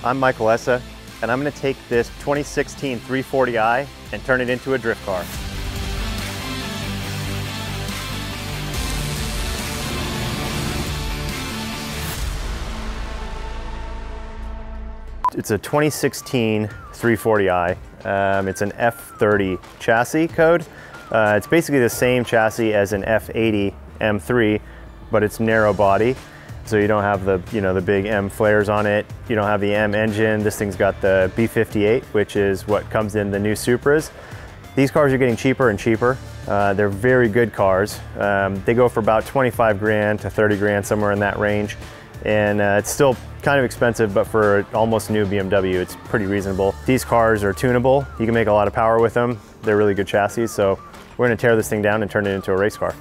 I'm Michael Essa, and I'm going to take this 2016 340i and turn it into a drift car. It's a 2016 340i. It's an F30 chassis code. It's basically the same chassis as an F80 M3, but it's narrow body. So you don't have the, the big M flares on it. You don't have the M engine. This thing's got the B58, which is what comes in the new Supras. These cars are getting cheaper and cheaper. They're very good cars. They go for about 25 grand to 30 grand, somewhere in that range. And it's still kind of expensive, but for an almost new BMW, it's pretty reasonable. These cars are tunable. You can make a lot of power with them. They're really good chassis. So we're gonna tear this thing down and turn it into a race car.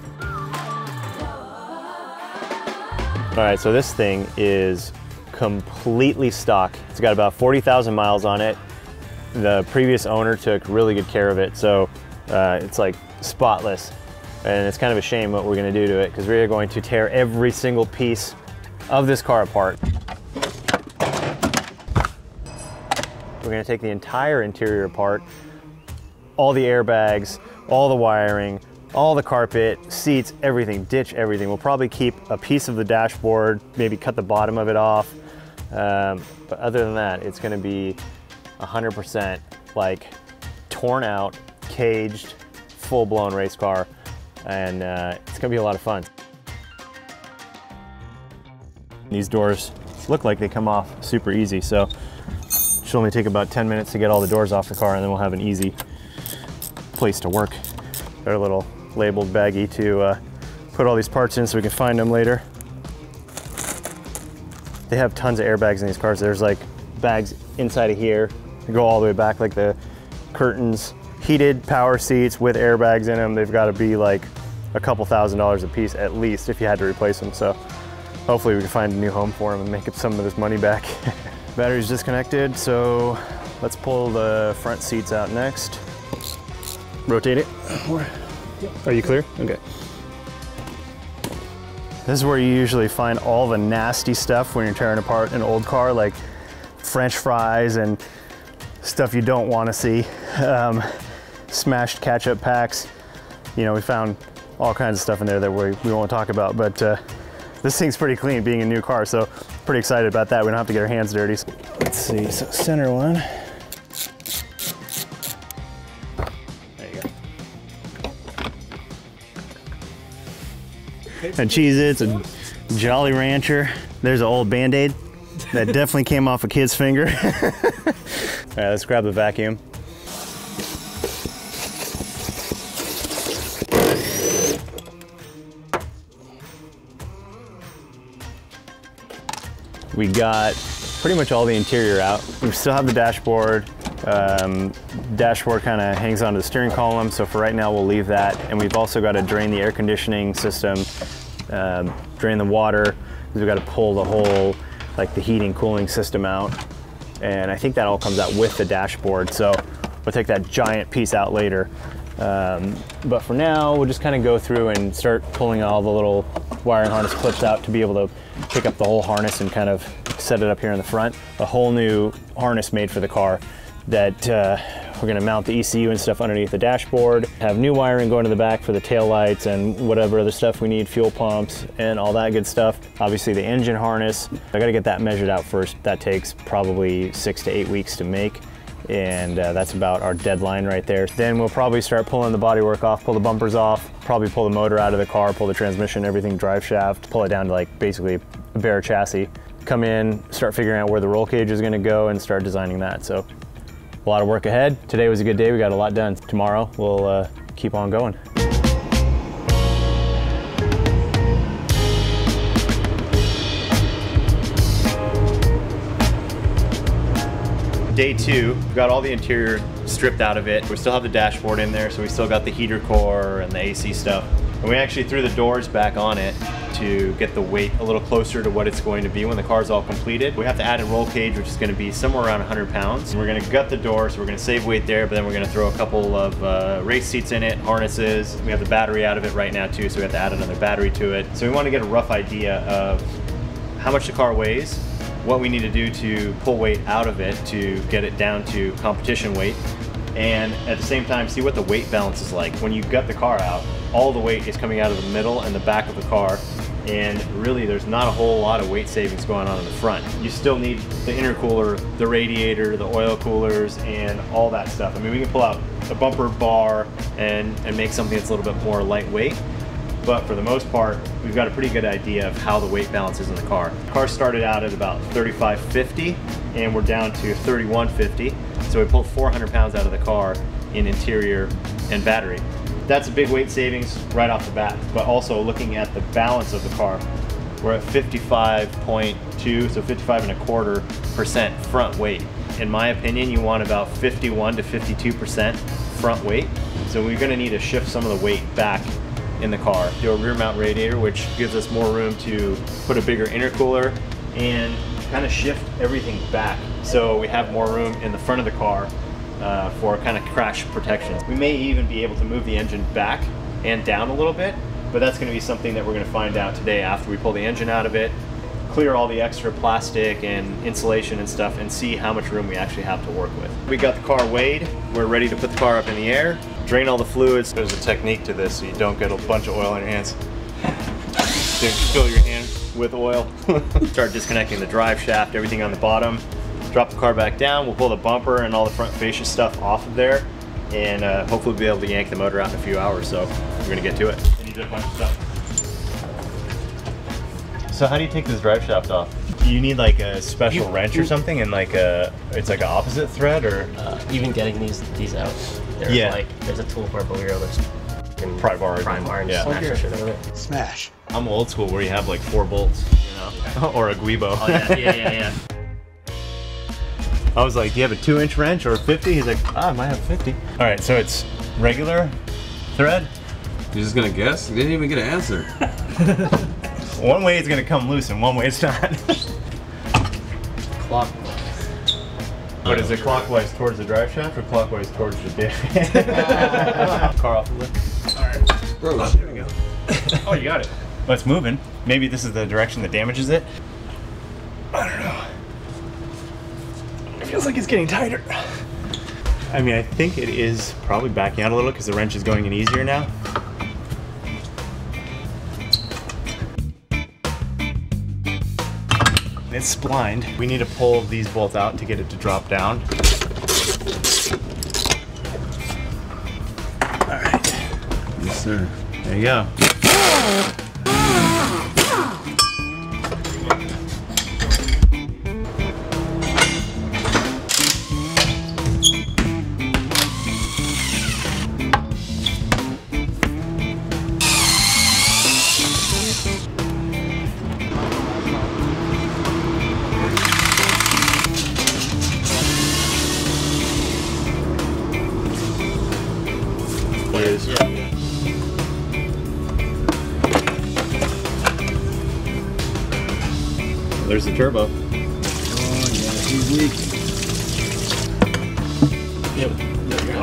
All right, so this thing is completely stock. It's got about 40,000 miles on it. The previous owner took really good care of it, so it's like spotless. And it's kind of a shame what we're gonna do to it, because we're going to tear every single piece of this car apart. We're gonna take the entire interior apart, all the airbags, all the wiring, all the carpet, seats, everything, ditch everything. We'll probably keep a piece of the dashboard, maybe cut the bottom of it off. But other than that, it's gonna be 100% like torn out, caged, full-blown race car. And it's gonna be a lot of fun. These doors look like they come off super easy, so it should only take about 10 minutes to get all the doors off the car, and then we'll have an easy place to work. They're a little labeled baggie to put all these parts in so we can find them later. They have tons of airbags in these cars. There's like bags inside of here. They go all the way back, like the curtains. Heated power seats with airbags in them. They've got to be like a couple $1,000s a piece at least if you had to replace them. So hopefully we can find a new home for them and make some of this money back. Battery's disconnected, so let's pull the front seats out next. Rotate it. Are you clear? Okay. This is where you usually find all the nasty stuff when you're tearing apart an old car, like French fries and stuff you don't want to see. Smashed ketchup packs. We found all kinds of stuff in there that we won't talk about, but this thing's pretty clean being a new car, so pretty excited about that. We don't have to get our hands dirty. Let's see, so center one. And Cheez-Its, a Jolly Rancher. There's an old Band-Aid that definitely came off a kid's finger. All right, let's grab the vacuum. We got pretty much all the interior out. We still have the dashboard. Dashboard kind of hangs onto the steering column, so for right now we'll leave that. And we've also got to drain the air conditioning system, drain the water. We've got to pull the whole, like the heating, cooling system out. And I think that all comes out with the dashboard, so we'll take that giant piece out later. But for now, we'll just kind of go through and start pulling all the little wiring harness clips out to be able to pick up the whole harness and kind of set it up here in the front. A whole new harness made for the car that we're gonna mount the ECU and stuff underneath the dashboard, have new wiring going to the back for the tail lights and whatever other stuff we need, fuel pumps and all that good stuff. Obviously the engine harness, I gotta get that measured out first. That takes probably 6 to 8 weeks to make. And that's about our deadline right there. Then we'll probably start pulling the bodywork off, pull the bumpers off, probably pull the motor out of the car, pull the transmission, everything, drive shaft, pull it down to like basically a bare chassis. Come in, start figuring out where the roll cage is gonna go and start designing that. So a lot of work ahead. Today was a good day, we got a lot done. Tomorrow we'll keep on going. Day 2, we got all the interior stripped out of it. We still have the dashboard in there, so we still got the heater core and the AC stuff. And we actually threw the doors back on it to get the weight a little closer to what it's going to be when the car's all completed. We have to add a roll cage, which is going to be somewhere around 100 pounds. And we're going to gut the door, so we're going to save weight there, but then we're going to throw a couple of race seats in it, harnesses. We have the battery out of it right now too, so we have to add another battery to it. So we want to get a rough idea of how much the car weighs, what we need to do to pull weight out of it to get it down to competition weight, and at the same time see what the weight balance is like. When you gut the car out, all the weight is coming out of the middle and the back of the car, and really there's not a whole lot of weight savings going on in the front. You still need the intercooler, the radiator, the oil coolers, and all that stuff. I mean, we can pull out a bumper bar and make something that's a little bit more lightweight, but for the most part, we've got a pretty good idea of how the weight balance is in the car. The car started out at about 3550, and we're down to 3150, so we pulled 400 pounds out of the car in interior and battery. That's a big weight savings right off the bat, but also looking at the balance of the car, we're at 55.2, so 55.25% front weight. In my opinion, you want about 51 to 52% front weight, so we're gonna need to shift some of the weight back in the car. Do a rear mount radiator, which gives us more room to put a bigger intercooler and kind of shift everything back, so we have more room in the front of the car for kind of crash protection. We may even be able to move the engine back and down a little bit, but that's going to be something that we're going to find out today after we pull the engine out of it, clear all the extra plastic and insulation and stuff, and see how much room we actually have to work with. We got the car weighed, we're ready to put the car up in the air, drain all the fluids. There's a technique to this so you don't get a bunch of oil on your hands. Fill your hand with oil. Start disconnecting the drive shaft, everything on the bottom. Drop the car back down, we'll pull the bumper and all the front fascia stuff off of there, and hopefully we'll be able to yank the motor out in a few hours, so we're gonna get to it. And you did a bunch of stuff. So how do you take this drive shaft off? Do you need like a special wrench or something, and like it's like an opposite thread, or? Even getting these out, there's a tool for it, but we were able to pry bar and smash the shit out of it. Smash. I'm old school where you have like 4 bolts, you know, or a guibo. Oh yeah. I was like, do you have a 2-inch wrench or a 50? He's like, I might have 50. All right, so it's regular thread. You're just gonna guess? You didn't even get an answer. One way it's gonna come loose and one way it's not. Clockwise. But is it clockwise towards the drive shaft or clockwise towards the diff? Car off the lift. All right. Bro, there we go. Oh, you got it. Well, it's moving. Maybe this is the direction that damages it. I don't know. It feels like it's getting tighter. I mean, I think it is probably backing out a little because the wrench is going in easier now. It's splined. We need to pull these bolts out to get it to drop down. All right. yes, sir. There you go. There's the turbo. Oh yeah, he's weak. Yep, there we go.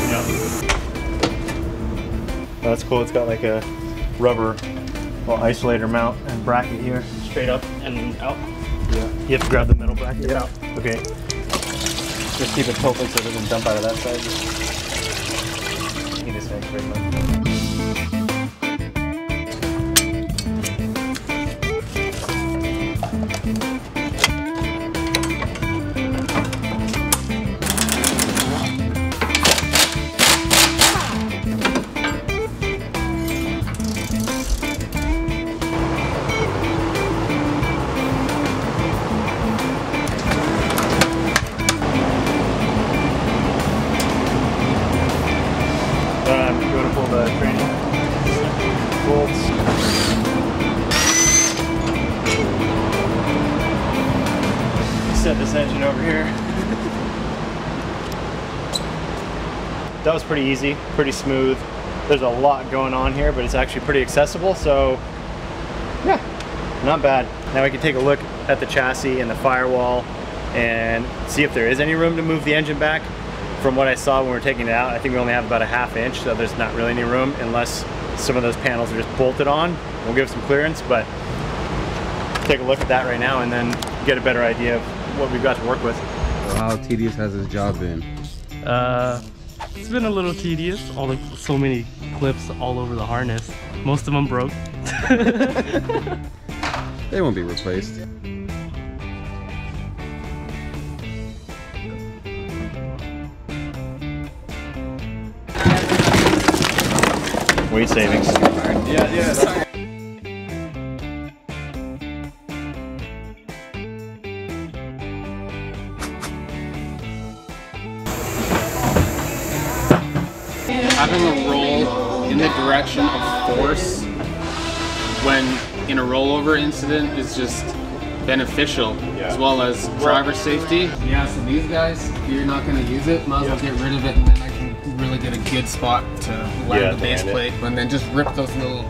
Yep. Oh, that's cool. It's got like a rubber isolator mount and bracket here. Straight up and out. Yeah. You have to grab the metal bracket. Yeah. Okay. Just keep it tilted so it doesn't dump out of that side. Thanks very much. The training bolts. Set this engine over here. That was pretty easy, pretty smooth. There's a lot going on here, but it's actually pretty accessible, so yeah, not bad. Now we can take a look at the chassis and the firewall and see if there is any room to move the engine back. From what I saw when we were taking it out, I think we only have about a ½ inch, so there's not really any room unless some of those panels are just bolted on. We'll give some clearance, but take a look at that right now and then get a better idea of what we've got to work with. So how tedious has this job been? It's been a little tedious. So many clips all over the harness. Most of them broke. They won't be replaced. Weight savings. Yeah. Having a roll in the direction of force when in a rollover incident is just beneficial, as well as driver safety. Yeah, so these guys, if you're not going to use it, might as well get rid of it, and then I can really get a good spot to land the base plate, and then just rip those little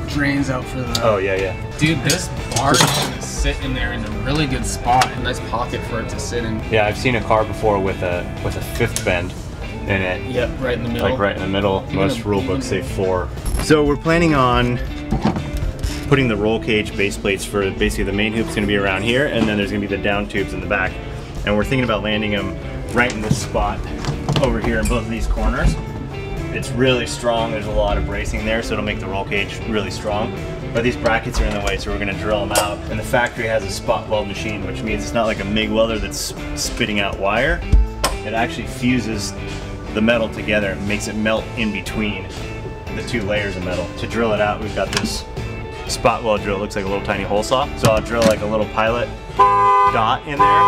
drains out for the... Oh, yeah. Dude, this bar is going to sit in there in a really good spot, a nice pocket for it to sit in. Yeah, I've seen a car before with a fifth bend in it. Yep, right in the middle. Like right in the middle. Most rule books say 4. So we're planning on putting the roll cage base plates for basically the main hoop's gonna be around here, and then there's gonna be the down tubes in the back. And we're thinking about landing them right in this spot over here in both of these corners. It's really strong, there's a lot of bracing there, so it'll make the roll cage really strong. But these brackets are in the way, so we're gonna drill them out. And the factory has a spot weld machine, which means it's not like a MIG welder that's spitting out wire. It actually fuses the metal together and makes it melt in between the 2 layers of metal. To drill it out, we've got this spot weld drill. It looks like a little tiny hole saw. So I'll drill like a little pilot dot in there.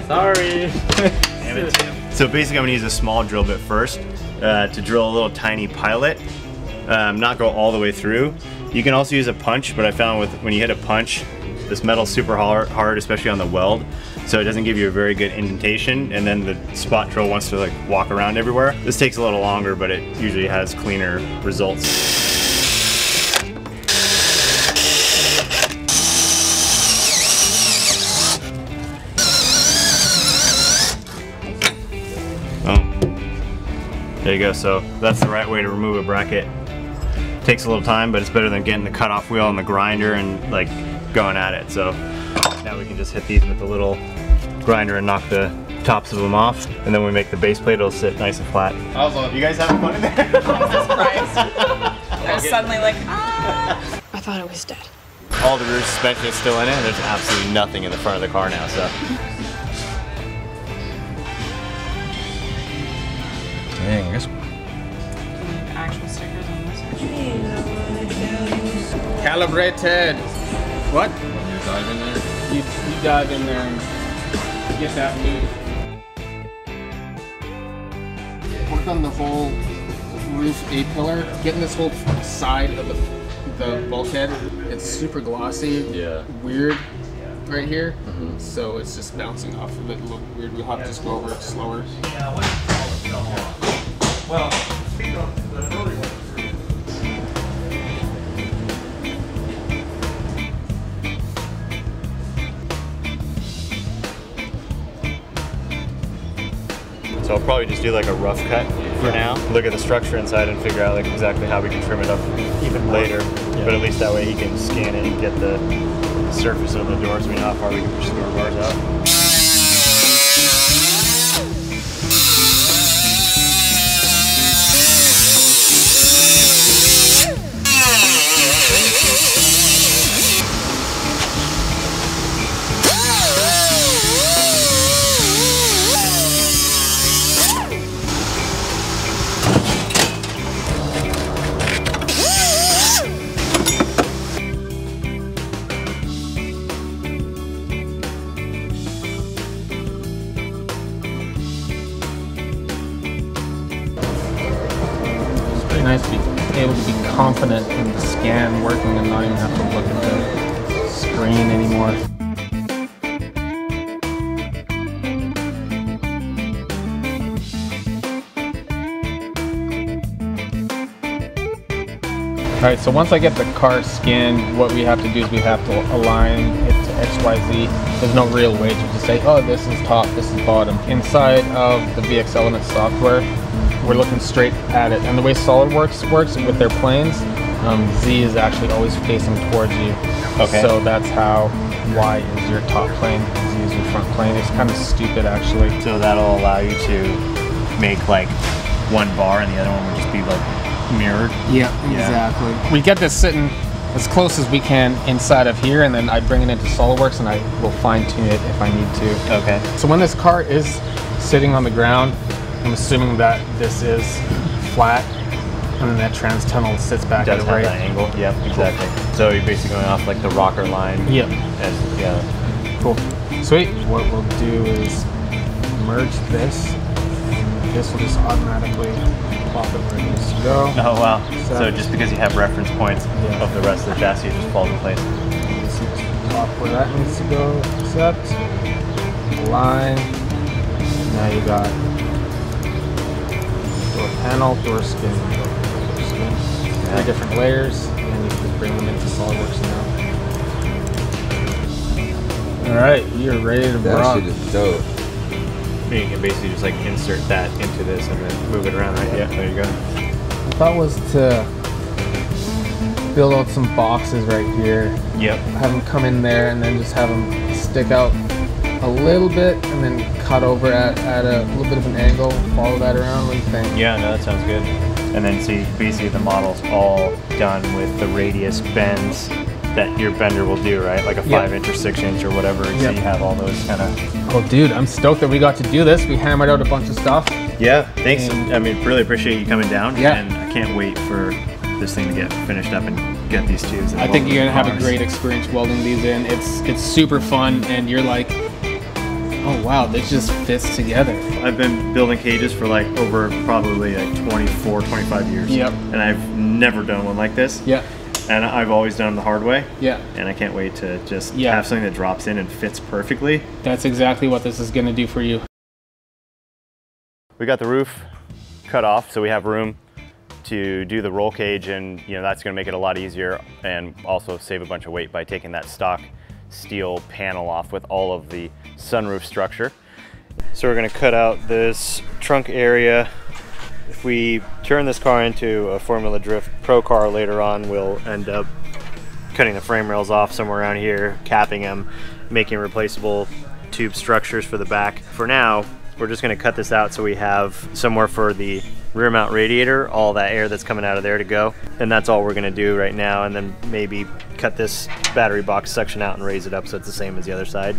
Sorry. Damn it. So basically I'm gonna use a small drill bit first to drill a little tiny pilot, not go all the way through. You can also use a punch, but I found when you hit a punch, this metal's super hard, especially on the weld, so it doesn't give you a very good indentation, and then the spot drill wants to like walk around everywhere. This takes a little longer, but it usually has cleaner results. Oh, there you go. So that's the right way to remove a bracket. Takes a little time, but it's better than getting the cutoff wheel and the grinder and like going at it. So now we can just hit these with the little grinder and knock the tops of them off, and then when we make the base plate, it'll sit nice and flat. You guys having fun in there? I was surprised. I was suddenly like, ah. I thought it was dead. All the rear suspension is still in it, and there's absolutely nothing in the front of the car now. So Dang, I guess. Actual stickers on this. Calibrated. What? You dive in there? You dive in there and get that move. Work on the whole roof A-pillar. Getting this whole side of the bulkhead. It's super glossy. Yeah. Weird right here. So it's just bouncing off of it a little weird. We'll have to just go over it slower. well, so I'll probably just do like a rough cut for now. Look at the structure inside and figure out like exactly how we can trim it up even later. But at least that way he can scan it and get the surface of the door so we know how far we can push the door bars out. Nice to be able to be confident in the scan working and not even have to look at the screen anymore. Alright, so once I get the car skinned, what we have to do is we have to align it to XYZ. There's no real way to just say, oh, this is top, this is bottom. Inside of the VX Elements software, we're looking straight at it. And the way SolidWorks works with their planes, Z is actually always facing towards you. Okay. So that's how Y is your top plane, Z is your front plane. It's kind of stupid, actually. So that'll allow you to make like one bar and the other one will just be like mirrored. Yeah, exactly. We get this sitting as close as we can inside of here, and then I bring it into SolidWorks and I will fine tune it if I need to. Okay. So when this car is sitting on the ground, I'm assuming that this is flat, and then that trans tunnel sits back at a right angle. Yep, exactly. Cool. So you're basically going off like the rocker line. Yep. And, yeah. Cool. Sweet. What we'll do is merge this, and this will just automatically plop it where it needs to go. Oh wow. So just because you have reference points of the rest of the chassis, it just falls in place. Just plop where that needs to go, accept, align. Now you got door panel, door skin, door skin. 3 different layers, and you can just bring them into SolidWorks now. Alright, you're ready to rock. That shit is dope. You can basically just like insert that into this and then move it around, right? Yeah, there you go. My thought was to build out some boxes right here. Yep. Have them come in there and then just have them stick out a little bit and then cut over at a little bit of an angle. Follow that around. What do you think? Yeah, no, that sounds good. And then see, basically the model's all done with the radius bends that your bender will do, right? Like a 5-inch or 6-inch or whatever. So you have all those kind of. Oh, dude, I'm stoked that we got to do this. We hammered out a bunch of stuff. Yeah, thanks. I mean, really appreciate you coming down. Yeah. And I can't wait for this thing to get finished up and get these tubes. I think you're gonna have a great experience welding these in. It's super fun, and you're like, oh wow, this just fits together. I've been building cages for like over probably like 24, 25 years. Yep. And I've never done one like this. Yeah. And I've always done them the hard way. Yeah. And I can't wait to just have something that drops in and fits perfectly. That's exactly what this is gonna do for you. We got the roof cut off, so we have room to do the roll cage, and that's gonna make it a lot easier and also save a bunch of weight by taking that stock steel panel off with all of the sunroof structure. So we're gonna cut out this trunk area. If we turn this car into a Formula Drift Pro car later on, we'll end up cutting the frame rails off somewhere around here, capping them, making replaceable tube structures for the back. For now, we're just gonna cut this out so we have somewhere for the rear mount radiator, all that air that's coming out of there to go. And that's all we're gonna do right now, and then maybe cut this battery box section out and raise it up so it's the same as the other side.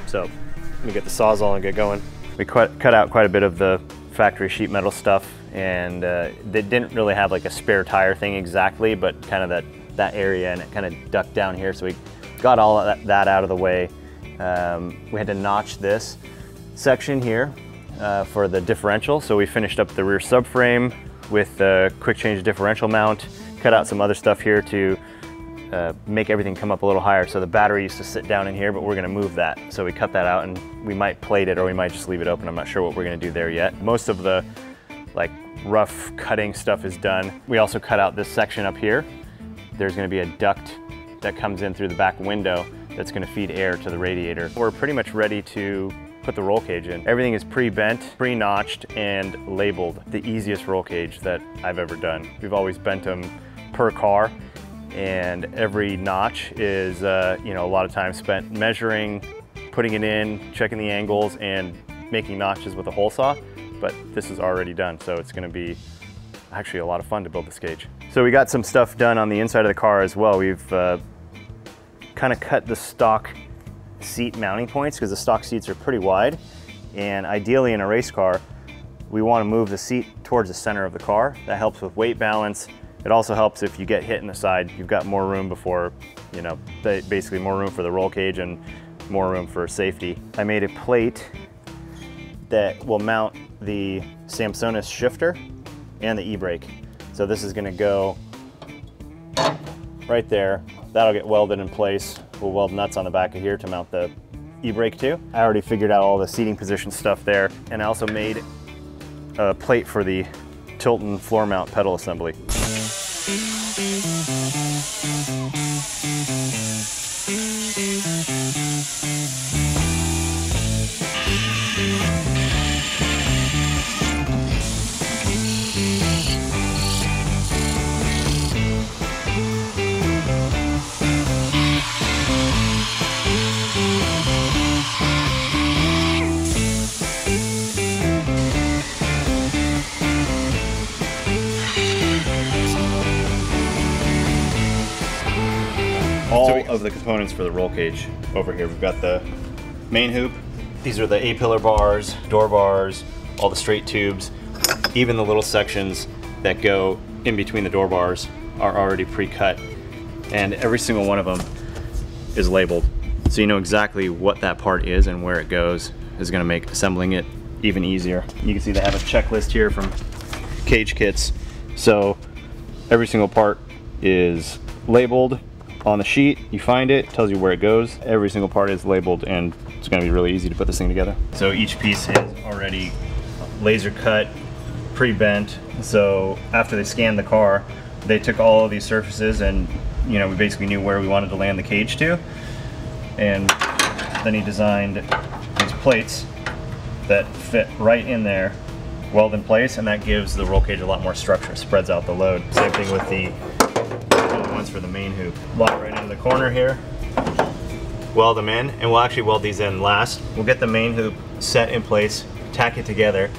So let me get the Sawzall and get going. We cut out quite a bit of the factory sheet metal stuff, and they didn't really have like a spare tire thing exactly, but kind of that area, and it kind of ducked down here, so we got all of that out of the way. We had to notch this section here for the differential, so we finished up the rear subframe with the quick change differential mount, cut out some other stuff here to make everything come up a little higher. So the battery used to sit down in here, but we're gonna move that. So we cut that out, and we might plate it or we might just leave it open. I'm not sure what we're gonna do there yet. Most of the like rough cutting stuff is done. We also cut out this section up here. There's gonna be a duct that comes in through the back window that's gonna feed air to the radiator. We're pretty much ready to put the roll cage in. Everything is pre-bent, pre-notched, and labeled. The easiest roll cage that I've ever done. We've always bent them per car, and every notch is a lot of time spent measuring, putting it in, checking the angles, and making notches with a hole saw. But this is already done, so it's gonna be actually a lot of fun to build this cage. So we got some stuff done on the inside of the car as well. We've kind of cut the stock seat mounting points because the stock seats are pretty wide, and ideally in a race car we want to move the seat towards the center of the car. That helps with weight balance. It also helps if you get hit in the side, you've got more room before, basically more room for the roll cage and more room for safety. I made a plate that will mount the Samsonis shifter and the e-brake. So this is gonna go right there. That'll get welded in place. We'll weld nuts on the back of here to mount the e-brake too. I already figured out all the seating position stuff there, and I also made a plate for the tilt and floor mount pedal assembly. All of the components for the roll cage over here. We've got the main hoop. These are the A-pillar bars, door bars, all the straight tubes. Even the little sections that go in between the door bars are already pre-cut. And every single one of them is labeled. So you know exactly what that part is and where it goes is gonna make assembling it even easier. You can see they have a checklist here from Cage Kits. So every single part is labeled on the sheet. You find it, tells you where it goes. Every single part is labeled, and it's going to be really easy to put this thing together. So each piece is already laser cut, pre-bent. So after they scanned the car, they took all of these surfaces, and you know, we basically knew where we wanted to land the cage to. And then he designed these plates that fit right in there, weld in place, and that gives the roll cage a lot more structure, spreads out the load. Same thing with the ones for the main hoop. Lock right into the corner here, weld them in, and we'll actually weld these in last. We'll get the main hoop set in place, tack it together,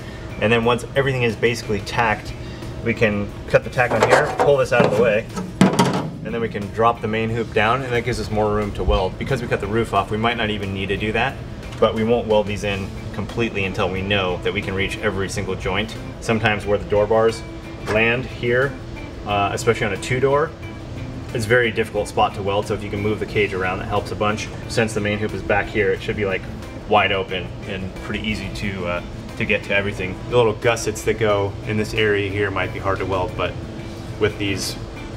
and then once everything is basically tacked, we can cut the tack on here, pull this out of the way, and then we can drop the main hoop down, and that gives us more room to weld. Because we cut the roof off, we might not even need to do that, but we won't weld these in completely until we know that we can reach every single joint. Sometimes where the door bars land here, especially on a two-door, it's a very difficult spot to weld, so if you can move the cage around, that helps a bunch. Since the main hoop is back here, it should be like wide open and pretty easy to get to everything. The little gussets that go in this area here might be hard to weld, but with these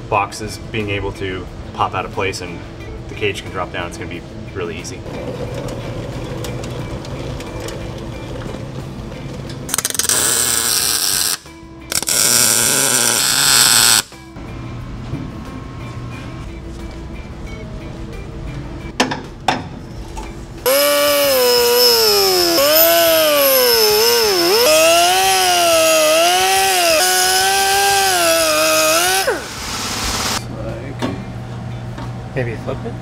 boxes being able to pop out of place and the cage can drop down, it's going to be really easy. Maybe flip it?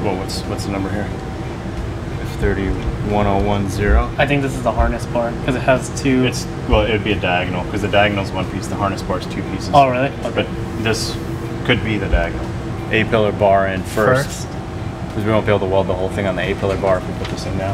Well, what's the number here? F30 1010. I think this is the harness bar because it has two. Well, it would be a diagonal because the diagonal is one piece, the harness bar is two pieces. Oh, really? Okay. But this could be the diagonal. A-pillar bar in first. Because we won't be able to weld the whole thing on the A-pillar bar if we put this in now.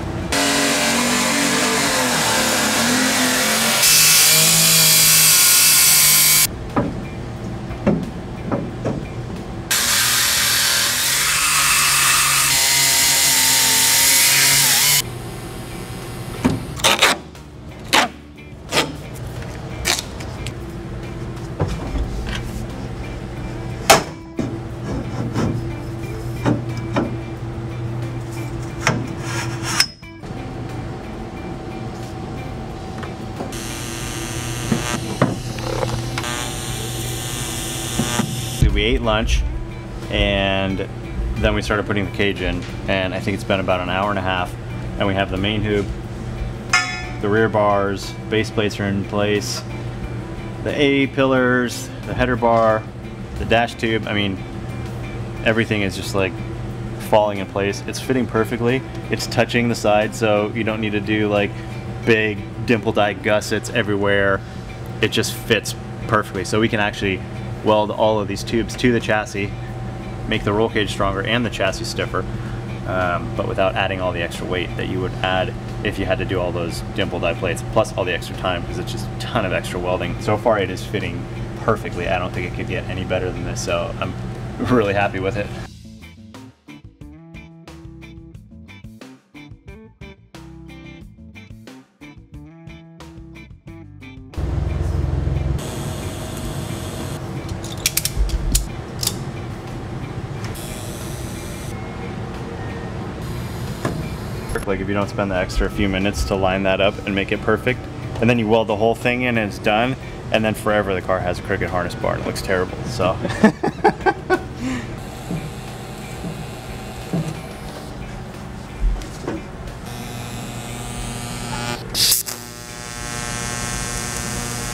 We ate lunch and then we started putting the cage in, and I think it's been about an hour and a half, and we have the main hoop, the rear bars, base plates are in place, the A pillars, the header bar, the dash tube. I mean, everything is just like falling in place. It's fitting perfectly. It's touching the side, so you don't need to do like big dimple die gussets everywhere. It just fits perfectly. So we can actually weld all of these tubes to the chassis, make the roll cage stronger and the chassis stiffer, but without adding all the extra weight that you would add if you had to do all those dimple die plates, plus all the extra time, because it's just a ton of extra welding. So far it is fitting perfectly. I don't think it could get any better than this, so I'm really happy with it. Like if you don't spend the extra few minutes to line that up and make it perfect, and then you weld the whole thing in and it's done, and then forever the car has a crooked harness bar and it looks terrible. So.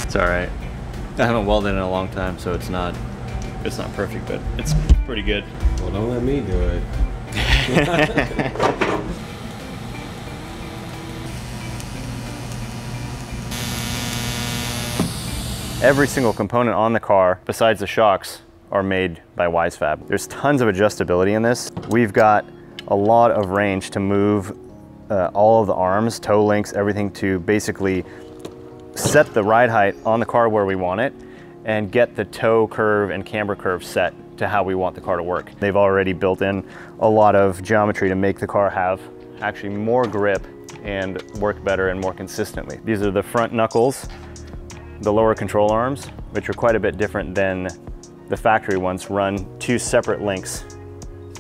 It's all right. I haven't welded in a long time, so it's not perfect, but it's pretty good. Well, don't let me do it. Every single component on the car, besides the shocks, are made by WiseFab. There's tons of adjustability in this. We've got a lot of range to move all of the arms, toe links, everything to basically set the ride height on the car where we want it and get the toe curve and camber curve set to how we want the car to work. They've already built in a lot of geometry to make the car have actually more grip and work better and more consistently. These are the front knuckles, the lower control arms, which are quite a bit different than the factory ones. Run two separate links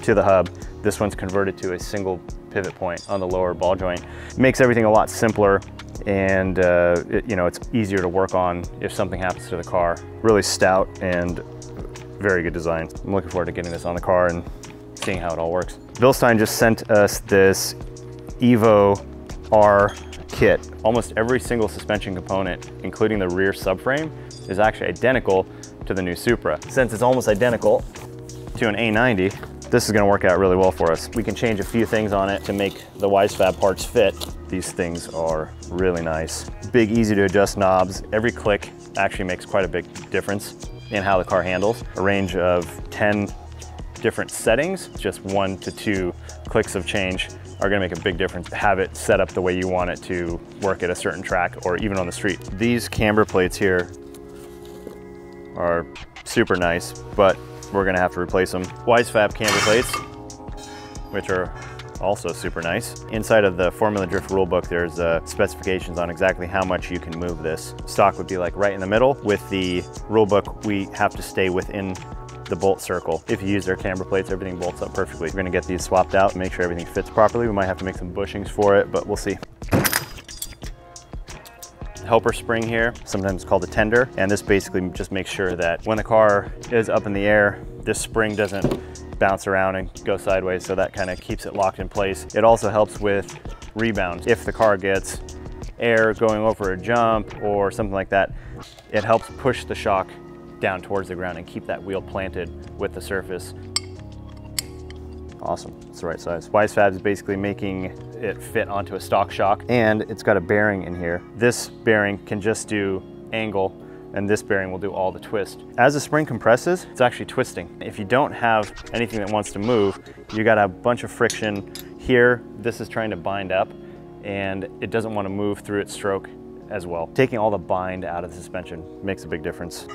to the hub. This one's converted to a single pivot point on the lower ball joint. It makes everything a lot simpler, and it's easier to work on if something happens to the car. Really stout and very good design. I'm looking forward to getting this on the car and seeing how it all works. Bilstein just sent us this Evo R kit. Almost every single suspension component, including the rear subframe, is actually identical to the new Supra. Since it's almost identical to an A90, this is going to work out really well for us. We can change a few things on it to make the WiseFab parts fit. These things are really nice. Big, easy to adjust knobs. Every click actually makes quite a big difference in how the car handles. A range of 10 different settings, just 1 to 2 clicks of change are going to make a big difference. Have it set up the way you want it to work at a certain track or even on the street. These camber plates here are super nice, but we're going to have to replace them. WiseFab camber plates, which are also super nice. Inside of the Formula Drift rulebook, there's specifications on exactly how much you can move this. Stock would be like right in the middle. With the rulebook, we have to stay within the bolt circle. If you use their camber plates, everything bolts up perfectly. We're going to get these swapped out and make sure everything fits properly. We might have to make some bushings for it, but we'll see. Helper spring here, sometimes called a tender, and this basically just makes sure that when the car is up in the air, this spring doesn't bounce around and go sideways, so that kind of keeps it locked in place. It also helps with rebound. If the car gets air going over a jump or something like that, it helps push the shock down towards the ground and keep that wheel planted with the surface. Awesome, it's the right size. WiseFab is basically making it fit onto a stock shock, and it's got a bearing in here. This bearing can just do angle, and this bearing will do all the twist. As the spring compresses, it's actually twisting. If you don't have anything that wants to move, you got a bunch of friction here. This is trying to bind up, and it doesn't want to move through its stroke as well. Taking all the bind out of the suspension makes a big difference.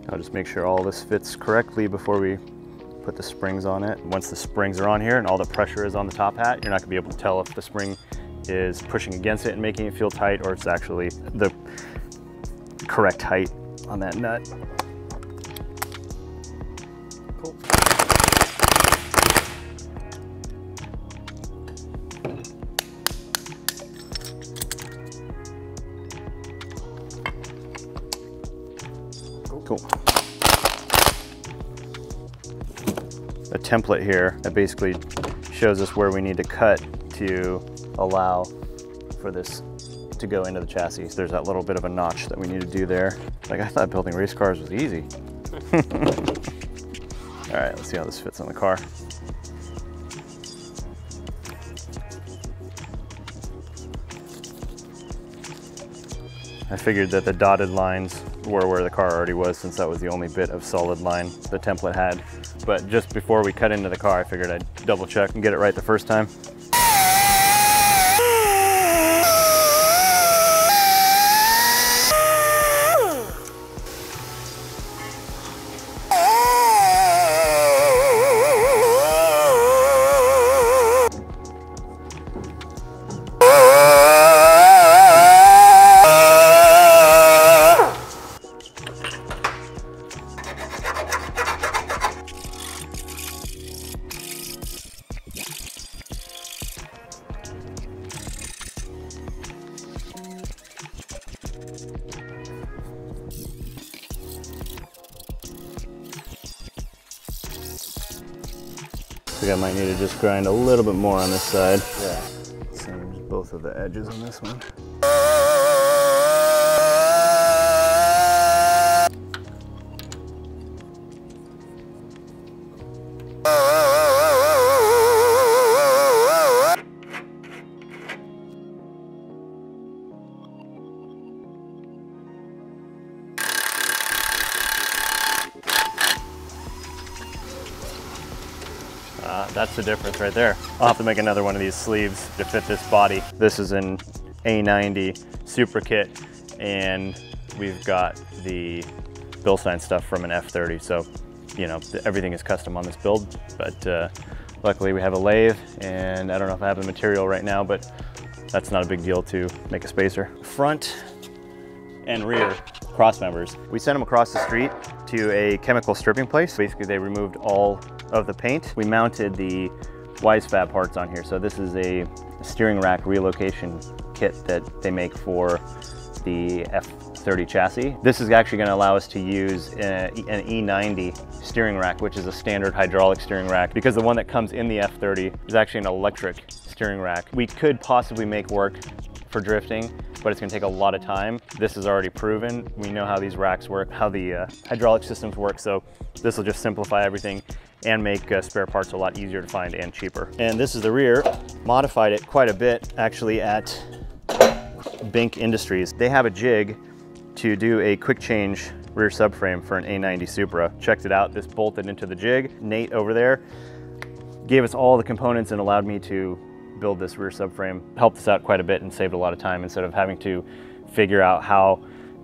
I'll just make sure all this fits correctly before we put the springs on it. Once the springs are on here and all the pressure is on the top hat, you're not gonna be able to tell if the spring is pushing against it and making it feel tight, or it's actually the correct height on that nut. Cool. Cool. A template here that basically shows us where we need to cut to allow for this to go into the chassis. There's that little bit of a notch that we need to do there. Like, I thought building race cars was easy. All right, let's see how this fits on the car. I figured that the dotted lines were where the car already was, since that was the only bit of solid line the template had. But just before we cut into the car, I figured I'd double check and get it right the first time. Looks like I might need to just grind a little bit more on this side. Yeah. Same as both of the edges on this one. That's the difference right there. I'll have to make another one of these sleeves to fit this body. This is an A90 Super kit, and we've got the Bilstein stuff from an F30. So, you know, everything is custom on this build, but luckily we have a lathe, and I don't know if I have the material right now, but that's not a big deal to make a spacer. Front and rear cross members. We sent them across the street to a chemical stripping place. Basically, they removed all of the paint. We mounted the WiseFab parts on here. So this is a steering rack relocation kit that they make for the F30 chassis. This is actually going to allow us to use an E90 steering rack, which is a standard hydraulic steering rack, because the one that comes in the F30 is actually an electric steering rack. We could possibly make work for drifting, but it's going to take a lot of time. This is already proven. We know how these racks work, how the hydraulic systems work, so this will just simplify everything and make spare parts a lot easier to find and cheaper. And this is the rear. Modified it quite a bit actually at Bink Industries. They have a jig to do a quick change rear subframe for an A90 Supra. Checked it out, this bolted into the jig. Nate over there gave us all the components and allowed me to build this rear subframe. Helped us out quite a bit and saved a lot of time instead of having to figure out how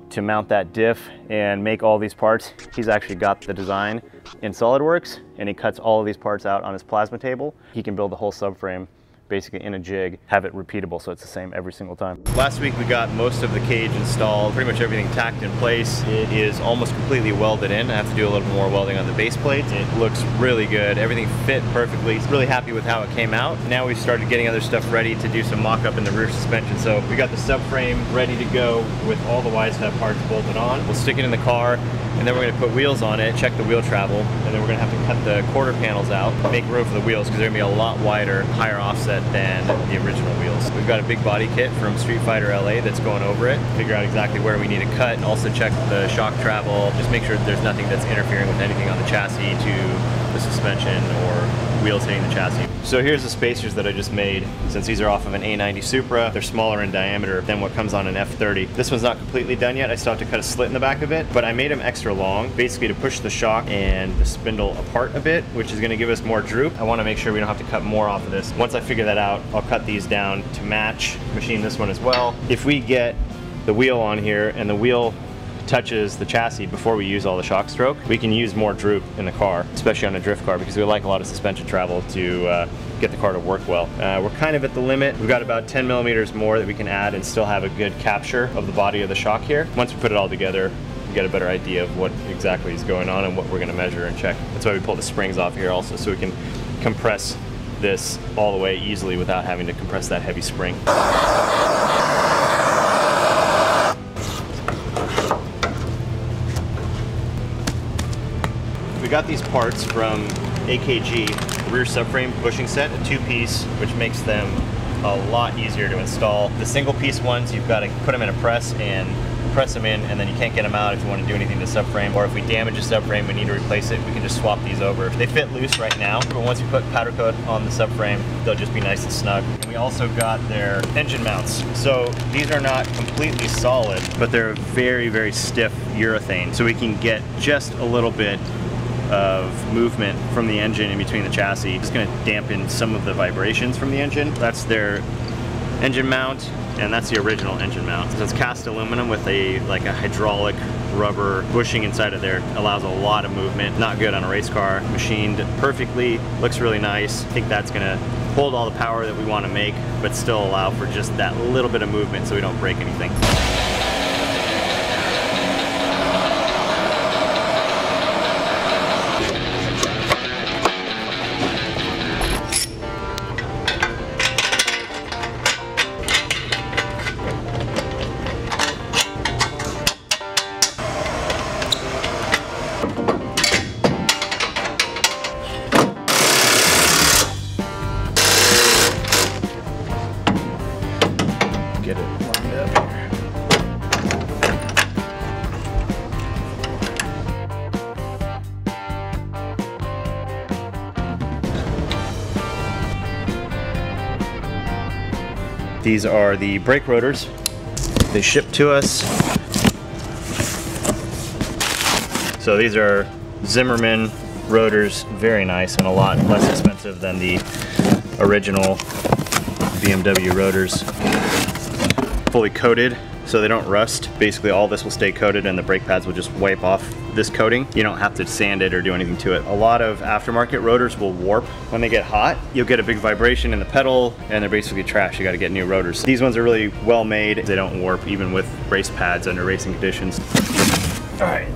to mount that diff and make all these parts. He's actually got the design in SolidWorks, and he cuts all of these parts out on his plasma table. He can build the whole subframe basically in a jig, have it repeatable so it's the same every single time. Last week we got most of the cage installed, pretty much everything tacked in place. It is almost completely welded in. I have to do a little more welding on the base plates. It looks really good. Everything fit perfectly. Really happy with how it came out. Now we've started getting other stuff ready to do some mock-up in the rear suspension. So we got the subframe ready to go with all the WiseFab parts bolted on. We'll stick it in the car, and then we're going to put wheels on it, check the wheel travel, and then we're going to have to cut the quarter panels out, make room for the wheels because they're going to be a lot wider, higher offset than the original wheels. We've got a big body kit from Street Fighter LA that's going over it, figure out exactly where we need to cut, and also check the shock travel, just make sure that there's nothing that's interfering with anything on the chassis to the suspension or wheels hitting the chassis. So here's the spacers that I just made. Since these are off of an A90 Supra, they're smaller in diameter than what comes on an F30. This one's not completely done yet. I still have to cut a slit in the back of it, but I made them extra long, basically to push the shock and the spindle apart a bit, which is gonna give us more droop. I wanna make sure we don't have to cut more off of this. Once I figure that out, I'll cut these down to match, machine this one as well. If we get the wheel on here and the wheel touches the chassis before we use all the shock stroke, we can use more droop in the car, especially on a drift car, because we like a lot of suspension travel to get the car to work well. We're kind of at the limit. We've got about 10 millimeters more that we can add and still have a good capture of the body of the shock here. Once we put it all together, we get a better idea of what exactly is going on and what we're going to measure and check. That's why we pull the springs off here also, so we can compress this all the way easily without having to compress that heavy spring. We got these parts from AKG, rear subframe bushing set, a two-piece, which makes them a lot easier to install. The single-piece ones, you've got to put them in a press and press them in, and then you can't get them out if you want to do anything to the subframe, or if we damage a subframe, we need to replace it, we can just swap these over. They fit loose right now, but once you put powder coat on the subframe, they'll just be nice and snug. And we also got their engine mounts. So these are not completely solid, but they're very, very stiff urethane, so we can get just a little bit of movement from the engine in between the chassis. It's going to dampen some of the vibrations from the engine. That's their engine mount, and that's the original engine mount. So it's cast aluminum with a hydraulic rubber bushing inside of there. It allows a lot of movement. Not good on a race car. Machined perfectly, looks really nice. I think that's going to hold all the power that we want to make, but still allow for just that little bit of movement so we don't break anything. These are the brake rotors. They ship to us. So these are Zimmerman rotors, very nice and a lot less expensive than the original BMW rotors. Fully coated so they don't rust. Basically all this will stay coated and the brake pads will just wipe off this coating. You don't have to sand it or do anything to it. A lot of aftermarket rotors will warp when they get hot. You'll get a big vibration in the pedal and they're basically trash. You got to get new rotors. These ones are really well made. They don't warp even with race pads under racing conditions. All right,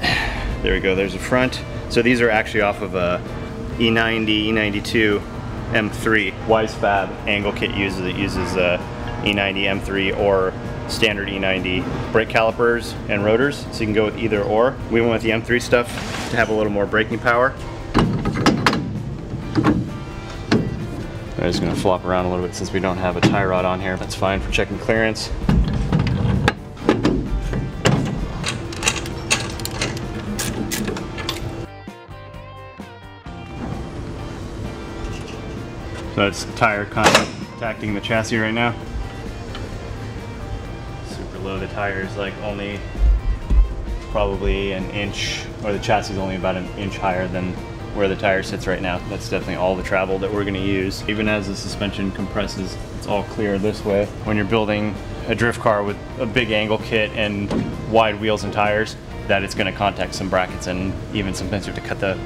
there we go. There's the front. So these are actually off of a E90, E92 M3. Wise Fab angle kit uses E90 M3 or standard E90 brake calipers and rotors, so you can go with either or. We went with the M3 stuff to have a little more braking power. I'm just going to flop around a little bit since we don't have a tie rod on here. That's fine for checking clearance. So it's tire contacting the chassis right now. Super low. The tire is like only probably an inch, or the chassis is only about an inch higher than where the tire sits right now. That's definitely all the travel that we're going to use. Even as the suspension compresses, it's all clear this way. When you're building a drift car with a big angle kit and wide wheels and tires, that it's going to contact some brackets, and even sometimes you have to cut the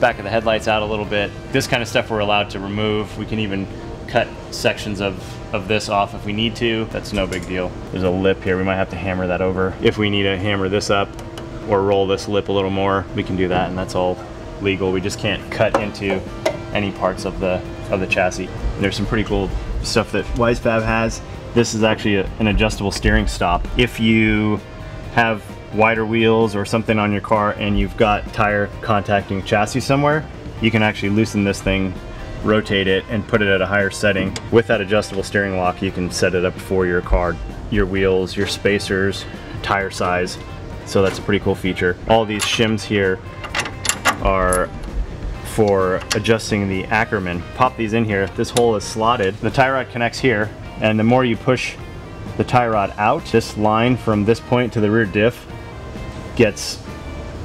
back of the headlights out a little bit. This kind of stuff we're allowed to remove. We can even cut sections of this off if we need to. That's no big deal. There's a lip here. We might have to hammer that over. If we need to hammer this up or roll this lip a little more, we can do that, and that's all legal. We just can't cut into any parts of the chassis. And there's some pretty cool stuff that Wise Fab has. This is actually an adjustable steering stop. If you have wider wheels or something on your car and you've got tire contacting chassis somewhere, you can actually loosen this thing, rotate it, and put it at a higher setting. With that adjustable steering lock, you can set it up for your car, your wheels, your spacers, tire size. So that's a pretty cool feature. All these shims here are for adjusting the Ackerman. Pop these in here. This hole is slotted. The tie rod connects here, and the more you push the tie rod out, this line from this point to the rear diff gets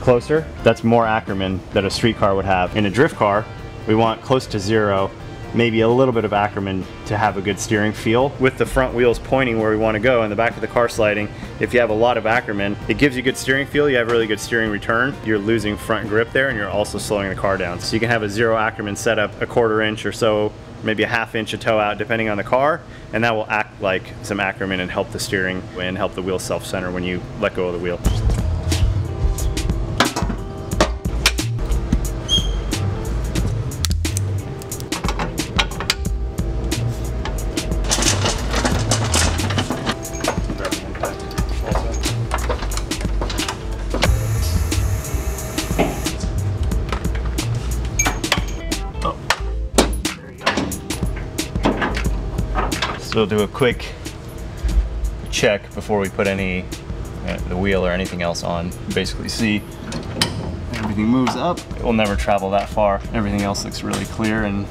closer. That's more Ackerman that a street car would have. In a drift car, we want close to zero, maybe a little bit of Ackerman to have a good steering feel. With the front wheels pointing where we want to go and the back of the car sliding, if you have a lot of Ackerman, it gives you good steering feel, you have really good steering return, you're losing front grip there, and you're also slowing the car down. So you can have a zero Ackerman setup, a 1/4 inch or so, maybe a 1/2 inch of toe out depending on the car, and that will act like some Ackerman and help the steering and help the wheel self-center when you let go of the wheel. So we'll do a quick check before we put any the wheel or anything else on. Basically see everything moves up. It will never travel that far. Everything else looks really clear and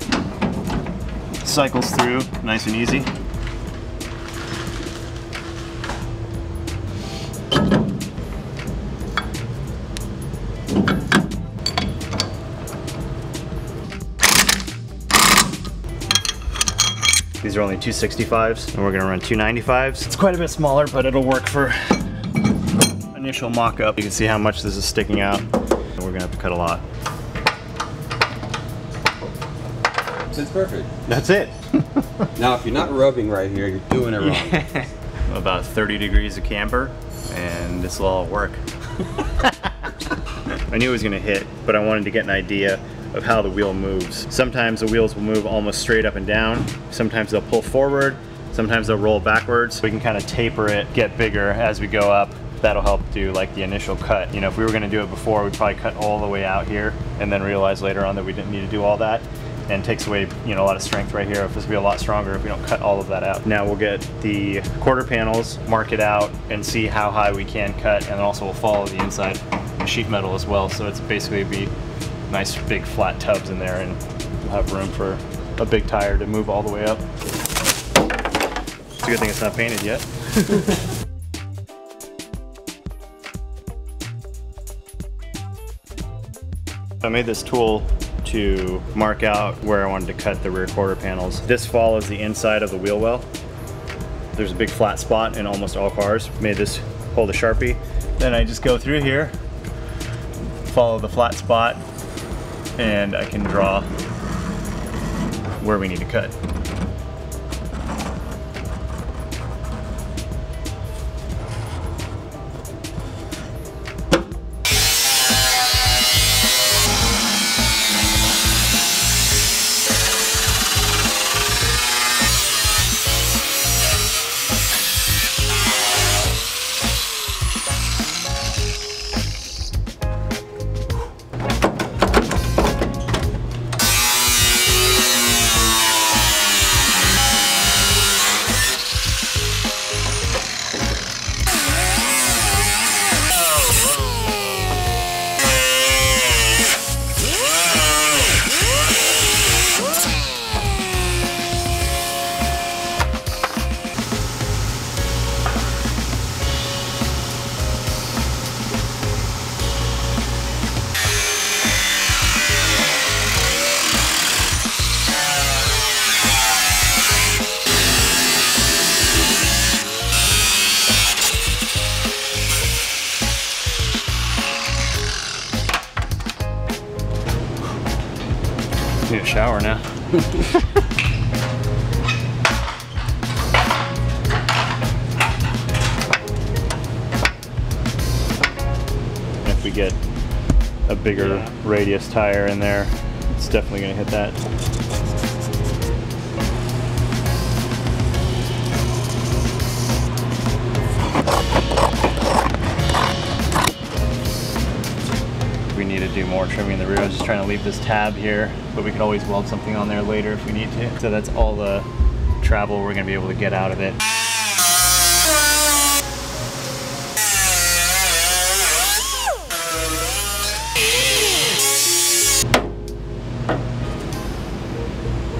cycles through nice and easy. These are only 265s, and we're gonna run 295s. It's quite a bit smaller, but it'll work for initial mock-up. You can see how much this is sticking out, and we're gonna have to cut a lot. It's perfect. That's it. Now, if you're not rubbing right here, you're doing it wrong. About 30 degrees of camber, and this will all work. I knew it was gonna hit, but I wanted to get an idea of how the wheel moves. Sometimes the wheels will move almost straight up and down. Sometimes they'll pull forward. Sometimes they'll roll backwards. We can kind of taper it, get bigger as we go up. That'll help do like the initial cut. You know, if we were gonna do it before, we'd probably cut all the way out here and then realize later on that we didn't need to do all that. And takes away, you know, a lot of strength right here. This will be a lot stronger if we don't cut all of that out. Now we'll get the quarter panels, mark it out, and see how high we can cut, and also we'll follow the inside sheet metal as well. So it's basically be nice big flat tubs in there, and we'll have room for a big tire to move all the way up. It's a good thing it's not painted yet. I made this tool to mark out where I wanted to cut the rear quarter panels. This follows the inside of the wheel well. There's a big flat spot in almost all cars. Made this hold a Sharpie. Then I just go through here, follow the flat spot, and I can draw where we need to cut. Need a shower now. If we get a bigger radius tire in there, it's definitely going to hit that. We need to do more trimming in the rear. I was just trying to leave this tab here, but we could always weld something on there later if we need to. So that's all the travel we're going to be able to get out of it.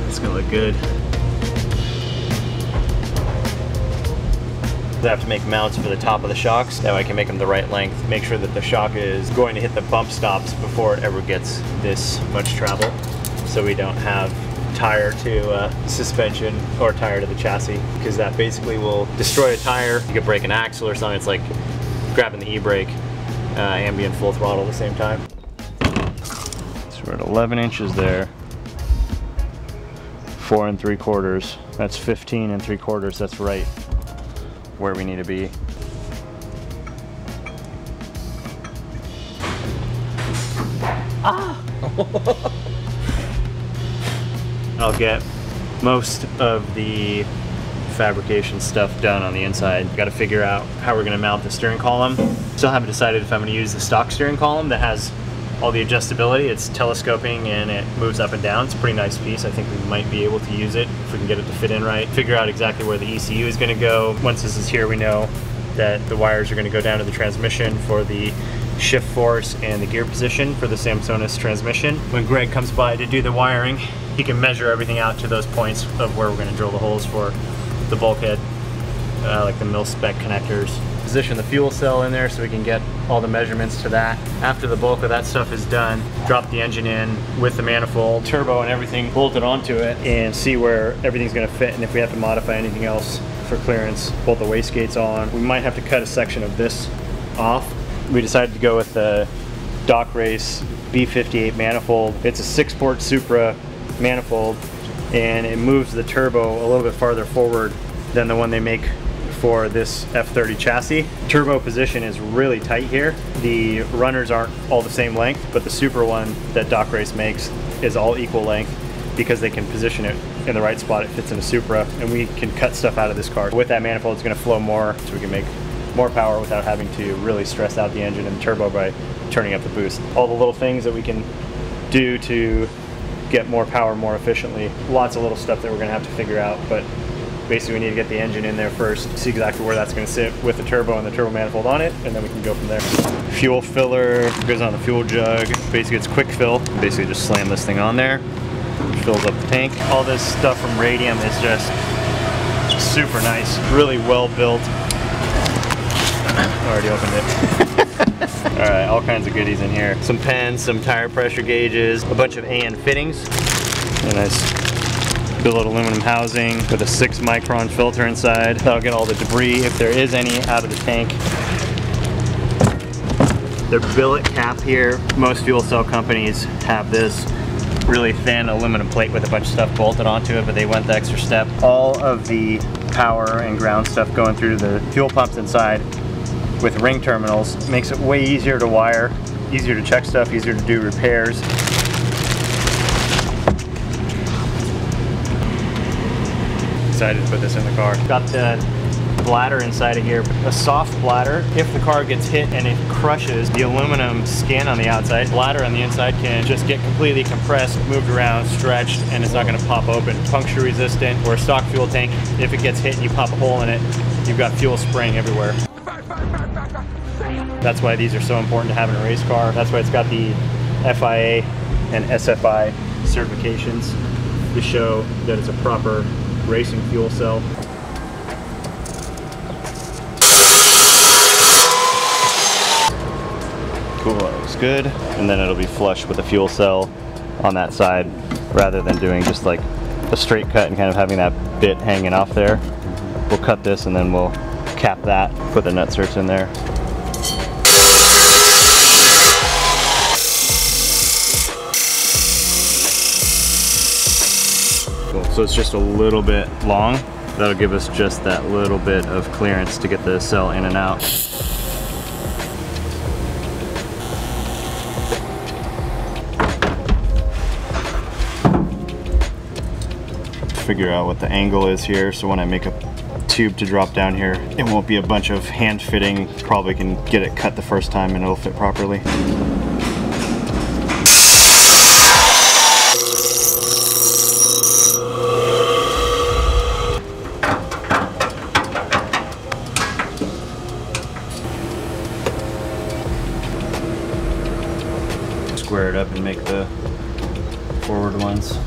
It's going to look good. I have to make mounts for the top of the shocks. That way I can make them the right length. Make sure that the shock is going to hit the bump stops before it ever gets this much travel. So we don't have tire to suspension or tire to the chassis, because that basically will destroy a tire. You could break an axle or something. It's like grabbing the e-brake and being full throttle at the same time. So we're at 11 inches there. 4 3/4. That's 15 3/4. That's right where we need to be. I'll get most of the fabrication stuff done on the inside. Got to figure out how we're going to mount the steering column. Still haven't decided if I'm going to use the stock steering column that has all the adjustability. It's telescoping and it moves up and down. It's a pretty nice piece. I think we might be able to use it if we can get it to fit in right. Figure out exactly where the ECU is going to go. Once this is here, we know that the wires are going to go down to the transmission for the shift force and the gear position for the Samsonis transmission. When Greg comes by to do the wiring, he can measure everything out to those points of where we're going to drill the holes for the bulkhead, like the mil-spec connectors. Position the fuel cell in there so we can get all the measurements to that. After the bulk of that stuff is done, drop the engine in with the manifold, turbo and everything bolted onto it, and see where everything's going to fit, and if we have to modify anything else for clearance. Bolt the wastegates on. We might have to cut a section of this off. We decided to go with the Dock Race B58 manifold. It's a 6-port Supra manifold, and it moves the turbo a little bit farther forward than the one they make for this F30 chassis. Turbo position is really tight here. The runners aren't all the same length, but the Supra one that Dock Race makes is all equal length, because they can position it in the right spot. It fits in a Supra, and we can cut stuff out of this car. With that manifold, it's going to flow more, so we can make more power without having to really stress out the engine and the turbo by turning up the boost. All the little things that we can do to get more power more efficiently. Lots of little stuff that we're going to have to figure out, but basically we need to get the engine in there first, see exactly where that's going to sit with the turbo and the turbo manifold on it, and then we can go from there. Fuel filler goes on the fuel jug. Basically it's quick fill. Basically just slam this thing on there, fills up the tank. All this stuff from Radium is just super nice, really well built. Already opened it. All right, all kinds of goodies in here. Some pens, some tire pressure gauges, a bunch of AN fittings, a nice billet aluminum housing with a 6-micron filter inside. That'll get all the debris, if there is any, out of the tank. Their billet cap here, most fuel cell companies have this really thin aluminum plate with a bunch of stuff bolted onto it, but they went the extra step. All of the power and ground stuff going through the fuel pumps inside with ring terminals makes it way easier to wire, easier to check stuff, easier to do repairs. Excited to put this in the car. Got the bladder inside of here, a soft bladder. If the car gets hit and it crushes the aluminum skin on the outside, bladder on the inside can just get completely compressed, moved around, stretched, and it's not going to pop open. Puncture resistant. Or a stock fuel tank, if it gets hit and you pop a hole in it, you've got fuel spraying everywhere. That's why these are so important to have in a race car. That's why it's got the FIA and SFI certifications to show that it's a proper racing fuel cell. Cool, that looks good. And then it'll be flush with the fuel cell on that side rather than doing just like a straight cut and kind of having that bit hanging off there. We'll cut this and then we'll cap that, put the nut certs in there. Cool. So it's just a little bit long. That'll give us just that little bit of clearance to get the cell in and out. Figure out what the angle is here, so when I make a tube to drop down here, it won't be a bunch of hand fitting. Probably can get it cut the first time and it'll fit properly. Square it up and make the forward ones.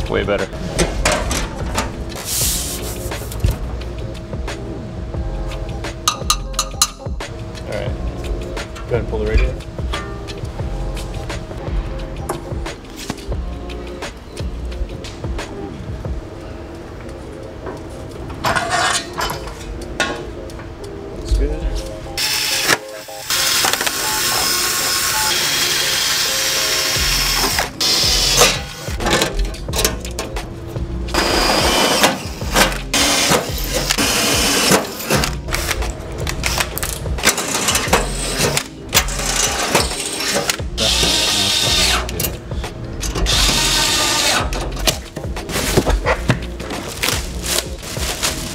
Way better. All right, go ahead and pull the radiator. Looks good.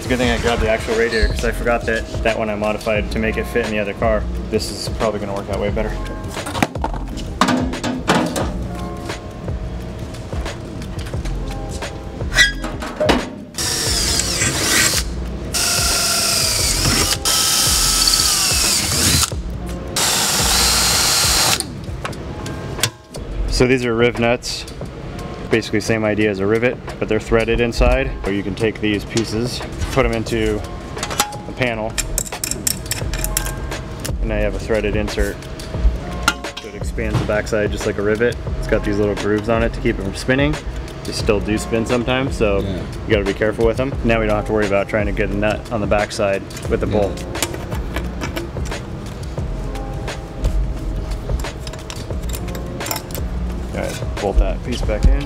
Good thing I grabbed the actual radiator because I forgot that one I modified to make it fit in the other car. This is probably going to work out way better. So these are riv nuts. Basically same idea as a rivet, but they're threaded inside. Or you can take these pieces, put them into a panel, and now you have a threaded insert. So it expands the backside just like a rivet. It's got these little grooves on it to keep it from spinning. They still do spin sometimes, so you gotta be careful with them. Now we don't have to worry about trying to get a nut on the backside with the bolt. All right, bolt that piece back in.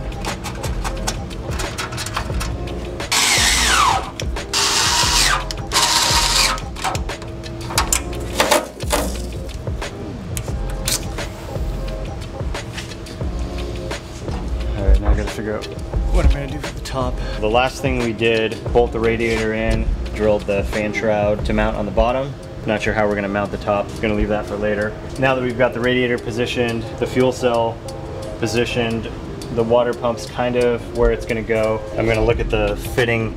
All right, now I gotta figure out what I'm gonna do for the top. The last thing we did, bolt the radiator in, drilled the fan shroud to mount on the bottom. Not sure how we're gonna mount the top. Gonna leave that for later. Now that we've got the radiator positioned, the fuel cell positioned, the water pump's kind of where it's gonna go. I'm gonna look at the fitting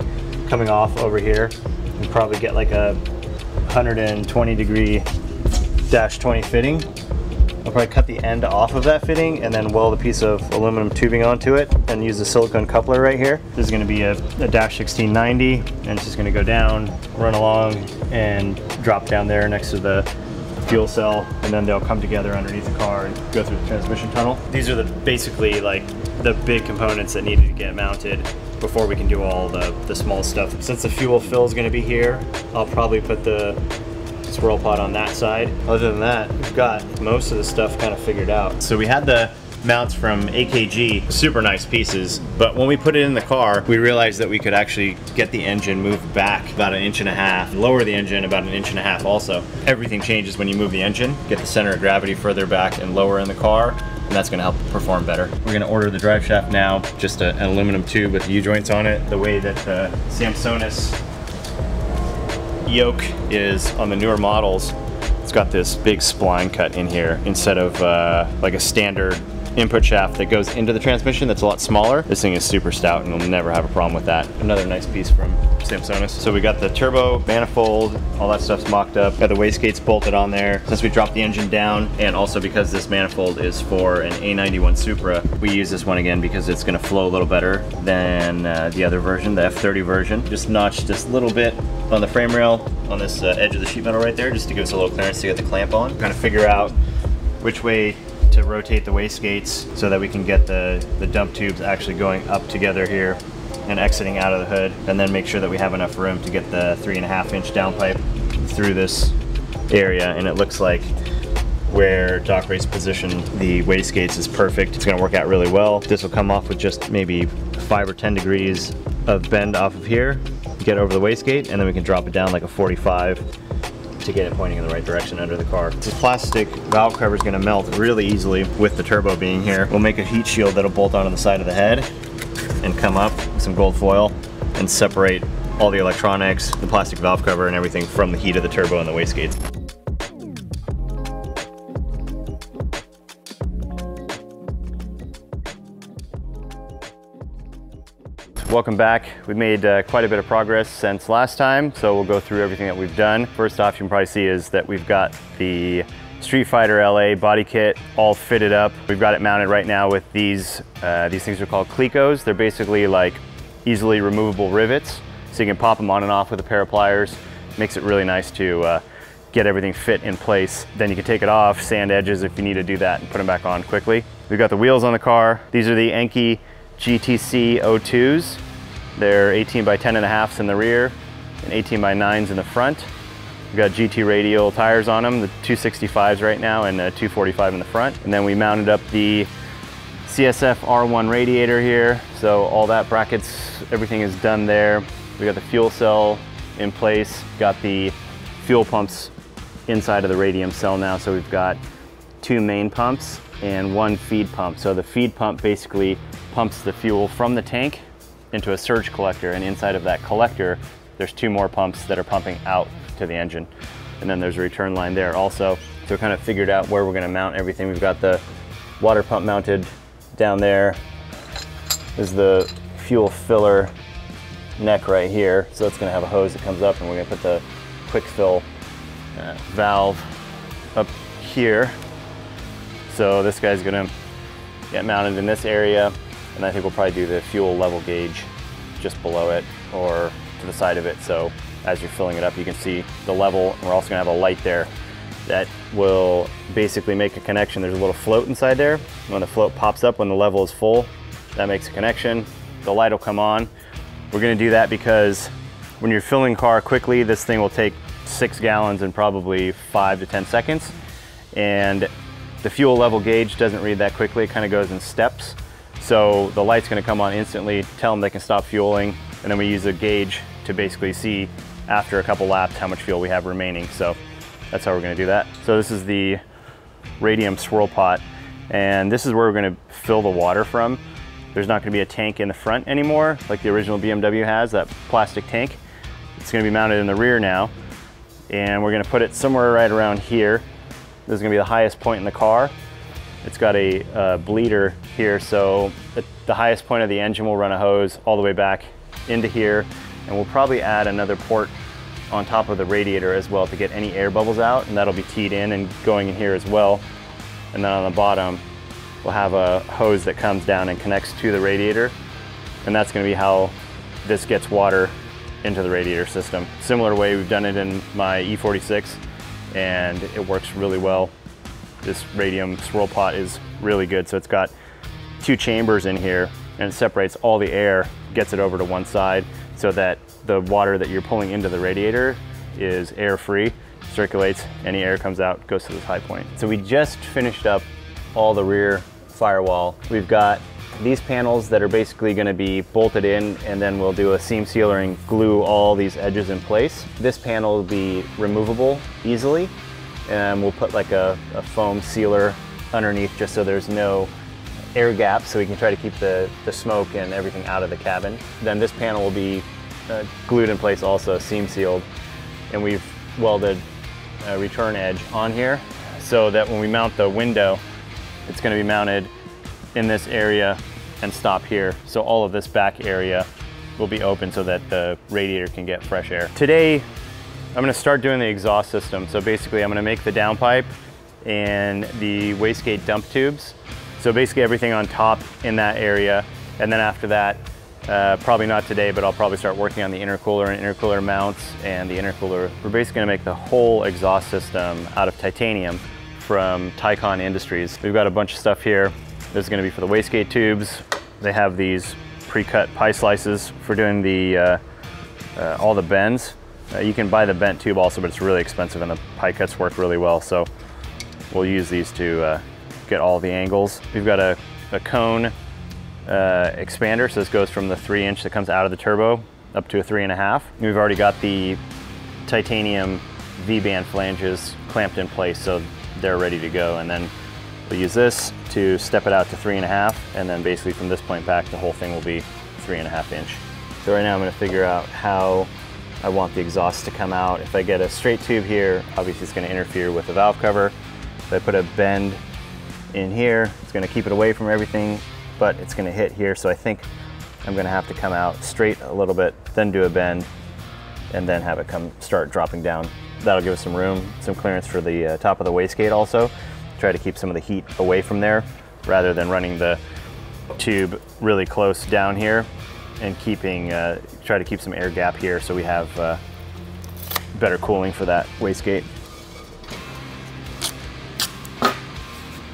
coming off over here and probably get like a 120 degree -20 fitting. I'll probably cut the end off of that fitting and then weld a piece of aluminum tubing onto it and use the silicone coupler right here. This is gonna be a -1690, and it's just gonna go down, run along, and drop down there next to the fuel cell, and then they'll come together underneath the car and go through the transmission tunnel. These are basically like the big components that needed to get mounted before we can do all the small stuff. Since the fuel fill is gonna be here, I'll probably put the swirl pod on that side. Other than that, we've got most of the stuff kind of figured out. So we had the mounts from AKG, super nice pieces, but when we put it in the car, we realized that we could actually get the engine moved back about 1.5 inches, lower the engine about 1.5 inches also. Everything changes when you move the engine, get the center of gravity further back and lower in the car, and that's gonna help perform better. We're gonna order the drive shaft now, just an aluminum tube with U-joints on it, the way that the Samsonis yoke is on the newer models. It's got this big spline cut in here instead of like a standard input shaft that goes into the transmission that's a lot smaller. This thing is super stout and you'll never have a problem with that. Another nice piece from Samsonis. So we got the turbo manifold, all that stuff's mocked up. Got the wastegates bolted on there since we dropped the engine down, and also because this manifold is for an A91 Supra, we use this one again because it's gonna flow a little better than the other version, the F30 version. Just notched this little bit on the frame rail on this edge of the sheet metal right there, just to give us a little clearance to get the clamp on. Kind of figure out which way to rotate the wastegates so that we can get the dump tubes actually going up together here and exiting out of the hood, and then make sure that we have enough room to get the 3.5-inch downpipe through this area. And it looks like where Doc Race positioned the wastegates is perfect. It's gonna work out really well. This will come off with just maybe 5 or 10 degrees of bend off of here, get over the wastegate, and then we can drop it down like a 45 to get it pointing in the right direction under the car. This plastic valve cover is going to melt really easily with the turbo being here. We'll make a heat shield that'll bolt onto the side of the head and come up with some gold foil and separate all the electronics, the plastic valve cover, and everything from the heat of the turbo and the wastegates. Welcome back. We've made quite a bit of progress since last time, so we'll go through everything that we've done. First off, you can probably see is that we've got the Street Fighter LA body kit all fitted up. We've got it mounted right now with these things are called Clecos. They're basically like easily removable rivets, so you can pop them on and off with a pair of pliers. Makes it really nice to get everything fit in place. Then you can take it off, sand edges if you need to do that, and put them back on quickly. We've got the wheels on the car. These are the Enkei GTC 02s. They're 18 by 10.5s in the rear and 18 by 9s in the front. We've got GT radial tires on them, the 265s right now and a 245 in the front. And then we mounted up the CSF R1 radiator here. So all that brackets, everything is done there. We got the fuel cell in place, got the fuel pumps inside of the radium cell now. So we've got 2 main pumps and 1 feed pump. So the feed pump basically pumps the fuel from the tank into a surge collector, and inside of that collector there's 2 more pumps that are pumping out to the engine, and then there's a return line there also. So we kind of figured out where we're going to mount everything. We've got the water pump mounted down there. There's the fuel filler neck right here, so it's going to have a hose that comes up, and we're going to put the quick fill valve up here. So this guy's going to get mounted in this area. And I think we'll probably do the fuel level gauge just below it or to the side of it. So as you're filling it up, you can see the level. And we're also gonna have a light there that will basically make a connection. There's a little float inside there. When the float pops up, when the level is full, that makes a connection. The light will come on. We're gonna do that because when you're filling car quickly, this thing will take 6 gallons in probably 5 to 10 seconds. And the fuel level gauge doesn't read that quickly. It kind of goes in steps. So the light's gonna come on instantly, tell them they can stop fueling. And then we use a gauge to basically see after a couple laps how much fuel we have remaining. So that's how we're gonna do that. So this is the radium swirl pot, and this is where we're gonna fill the water from. There's not gonna be a tank in the front anymore, like the original BMW has, that plastic tank. It's gonna be mounted in the rear now, and we're gonna put it somewhere right around here. This is gonna be the highest point in the car. It's got a bleeder here, so at the highest point of the engine will run a hose all the way back into here, and we'll probably add another port on top of the radiator as well to get any air bubbles out, and that'll be teed in and going in here as well. And then on the bottom, we'll have a hose that comes down and connects to the radiator, and that's gonna be how this gets water into the radiator system. Similar way we've done it in my E46, and it works really well. This radium swirl pot is really good. So it's got 2 chambers in here, and it separates all the air, gets it over to one side so that the water that you're pulling into the radiator is air-free, circulates, any air comes out, goes to this high point. So we just finished up all the rear firewall. We've got these panels that are basically gonna be bolted in, and then we'll do a seam sealer and glue all these edges in place. This panel will be removable easily, and we'll put like a foam sealer underneath just so there's no air gap, so we can try to keep the smoke and everything out of the cabin. Then this panel will be glued in place also, seam sealed, and we've welded a return edge on here so that when we mount the window, it's going to be mounted in this area and stop here. So all of this back area will be open so that the radiator can get fresh air. Today, I'm going to start doing the exhaust system. So basically I'm going to make the downpipe and the wastegate dump tubes. So basically everything on top in that area. And then after that, probably not today, but I'll probably start working on the intercooler and intercooler mounts and the intercooler. We're basically gonna make the whole exhaust system out of titanium from Tycon Industries. We've got a bunch of stuff here. This is gonna be for the wastegate tubes. They have these pre-cut pie slices for doing the all the bends. You can buy the bent tube also, but it's really expensive, and the pie cuts work really well. So we'll use these to get all the angles. We've got a cone expander, so this goes from the 3-inch that comes out of the turbo up to a 3.5. We've already got the titanium V-band flanges clamped in place, so they're ready to go. And then we'll use this to step it out to 3.5, and then basically from this point back, the whole thing will be 3.5 inch. So right now I'm going to figure out how I want the exhaust to come out. If I get a straight tube here, obviously it's going to interfere with the valve cover. If I put a bend in here, it's going to keep it away from everything, but it's going to hit here. So I think I'm going to have to come out straight a little bit, then do a bend, and then have it start dropping down. That'll give us some room, some clearance for the top of the wastegate also. Try to keep some of the heat away from there rather than running the tube really close down here, and try to keep some air gap here so we have better cooling for that wastegate.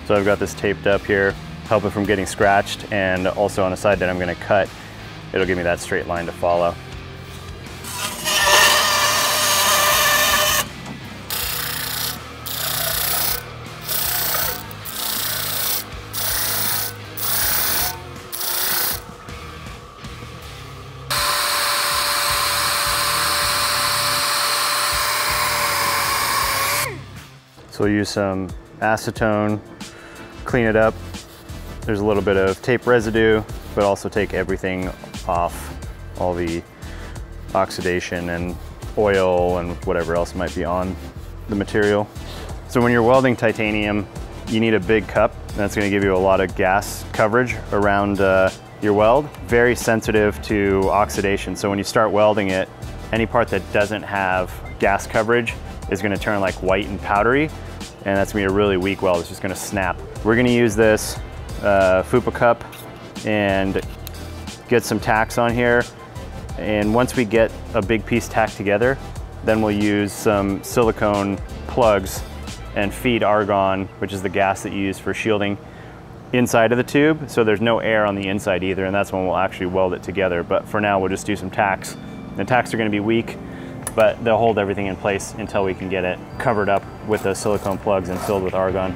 So I've got this taped up here, help it from getting scratched, and also on the side that I'm going to cut, it'll give me that straight line to follow. So we'll use some acetone, clean it up. There's a little bit of tape residue, but also take everything off, all the oxidation and oil and whatever else might be on the material. So when you're welding titanium, you need a big cup, and that's going to give you a lot of gas coverage around your weld. Very sensitive to oxidation, so when you start welding it, any part that doesn't have gas coverage is going to turn like white and powdery, and that's going to be a really weak weld. It's just going to snap. We're going to use this FUPA cup and get some tacks on here. And once we get a big piece tacked together, then we'll use some silicone plugs and feed argon, which is the gas that you use for shielding, inside of the tube, so there's no air on the inside either, and that's when we'll actually weld it together. But for now, we'll just do some tacks. The tacks are going to be weak, but they'll hold everything in place until we can get it covered up with the silicone plugs and filled with argon.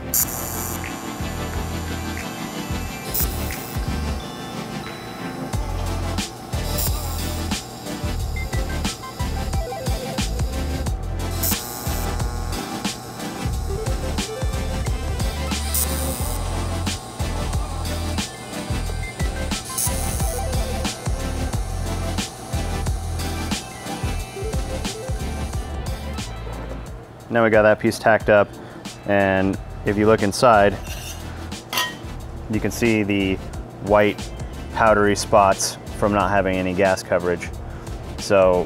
Now we got that piece tacked up, and if you look inside, you can see the white powdery spots from not having any gas coverage. So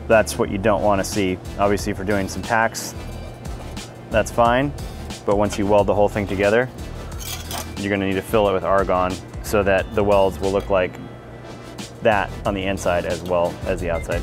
that's what you don't want to see. Obviously for doing some tacks, that's fine, but once you weld the whole thing together, you're going to need to fill it with argon so that the welds will look like that on the inside as well as the outside.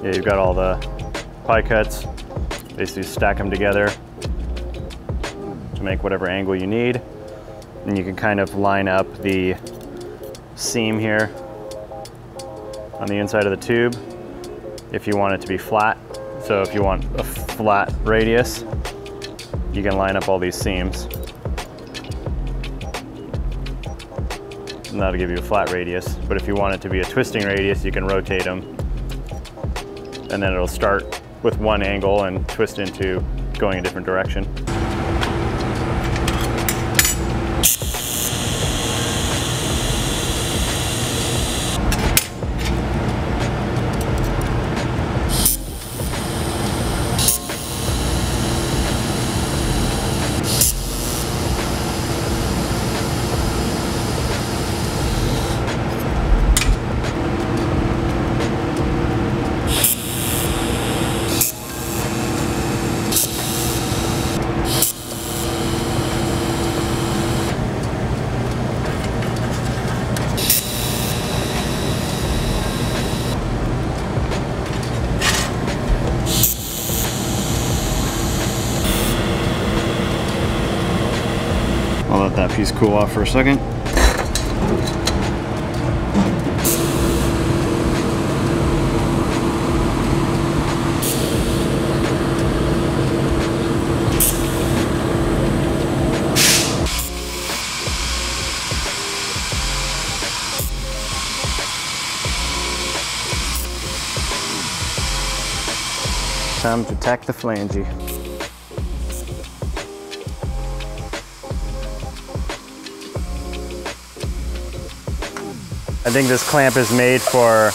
Yeah, you've got all the pie cuts, basically stack them together to make whatever angle you need. And you can kind of line up the seam here on the inside of the tube if you want it to be flat. So if you want a flat radius, you can line up all these seams. And that'll give you a flat radius. But if you want it to be a twisting radius, you can rotate them. And then it'll start with one angle and twist into going a different direction. I'll let that piece cool off for a second. Time to tack the flange. I think this clamp is made for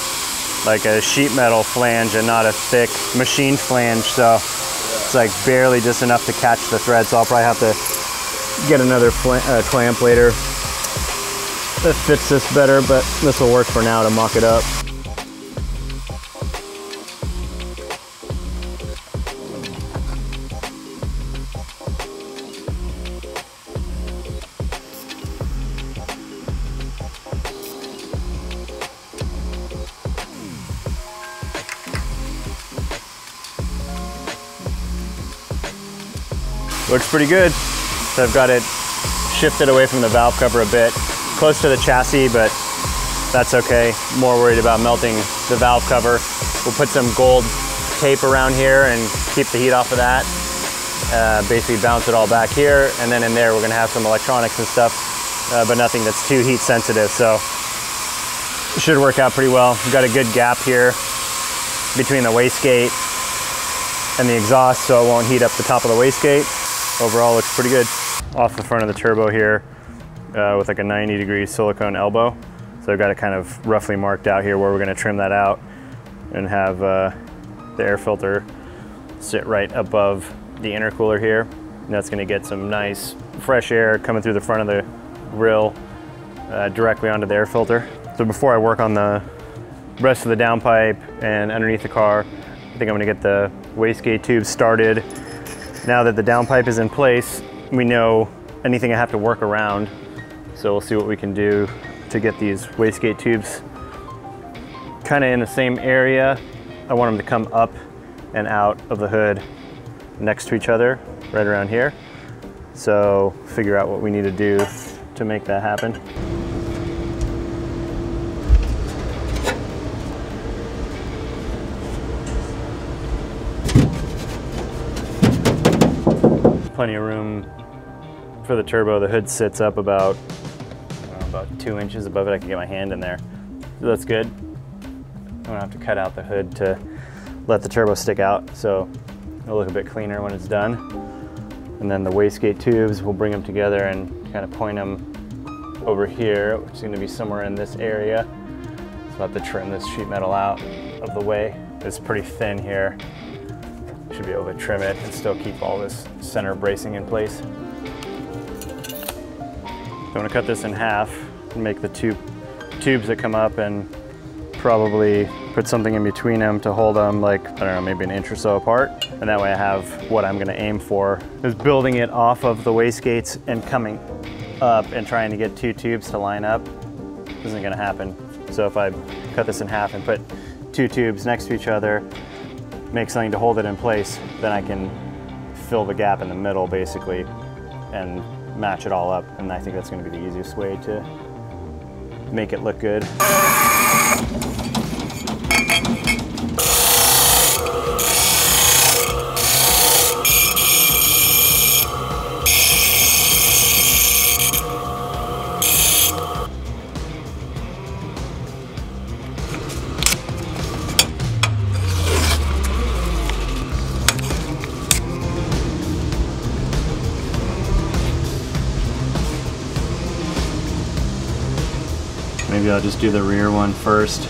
like a sheet metal flange and not a thick machined flange, so it's like barely just enough to catch the thread. So I'll probably have to get another clamp later that fits this better, but this will work for now to mock it up. looks pretty good. So I've got it shifted away from the valve cover a bit, close to the chassis, but that's okay. More worried about melting the valve cover. We'll put some gold tape around here and keep the heat off of that. Basically bounce it all back here, and then in there we're gonna have some electronics and stuff, but nothing that's too heat sensitive, so it should work out pretty well. We've got a good gap here between the wastegate and the exhaust, so it won't heat up the top of the wastegate. Overall, looks pretty good. Off the front of the turbo here with like a 90-degree silicone elbow. So I've got it kind of roughly marked out here where we're gonna trim that out and have the air filter sit right above the intercooler here. And that's gonna get some nice fresh air coming through the front of the grill directly onto the air filter. So before I work on the rest of the downpipe and underneath the car, I think I'm gonna get the wastegate tubes started. Now that the downpipe is in place, we know anything I have to work around. So we'll see what we can do to get these wastegate tubes kind of in the same area. I want them to come up and out of the hood next to each other, right around here. So figure out what we need to do to make that happen. Plenty of room for the turbo. The hood sits up about 2 inches above it. I can get my hand in there. So that's good. I'm gonna have to cut out the hood to let the turbo stick out, so it'll look a bit cleaner when it's done. And then the wastegate tubes, we'll bring them together and kind of point them over here, which is gonna be somewhere in this area. So I'll have to trim this sheet metal out of the way. It's pretty thin here. Should be able to trim it and still keep all this center bracing in place. I'm gonna cut this in half and make the two tubes that come up, and probably put something in between them to hold them, like, I don't know, maybe an inch or so apart. And that way I have what I'm gonna aim for, is building it off of the wastegates and coming up and trying to get two tubes to line up. Isn't gonna happen. So if I cut this in half and put two tubes next to each other, make something to hold it in place, then I can fill the gap in the middle basically and match it all up. And I think that's gonna be the easiest way to make it look good. Maybe I'll just do the rear one first.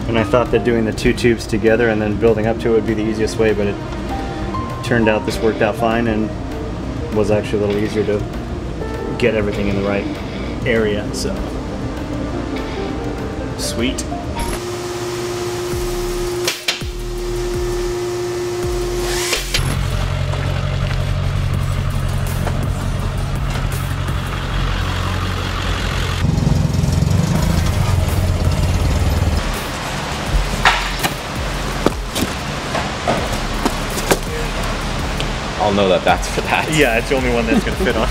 And I thought that doing the two tubes together and then building up to it would be the easiest way, but it turned out this worked out fine and was actually a little easier to get everything in the right area, so sweet. I'll know that that's for that. Yeah, it's the only one that's going to fit on.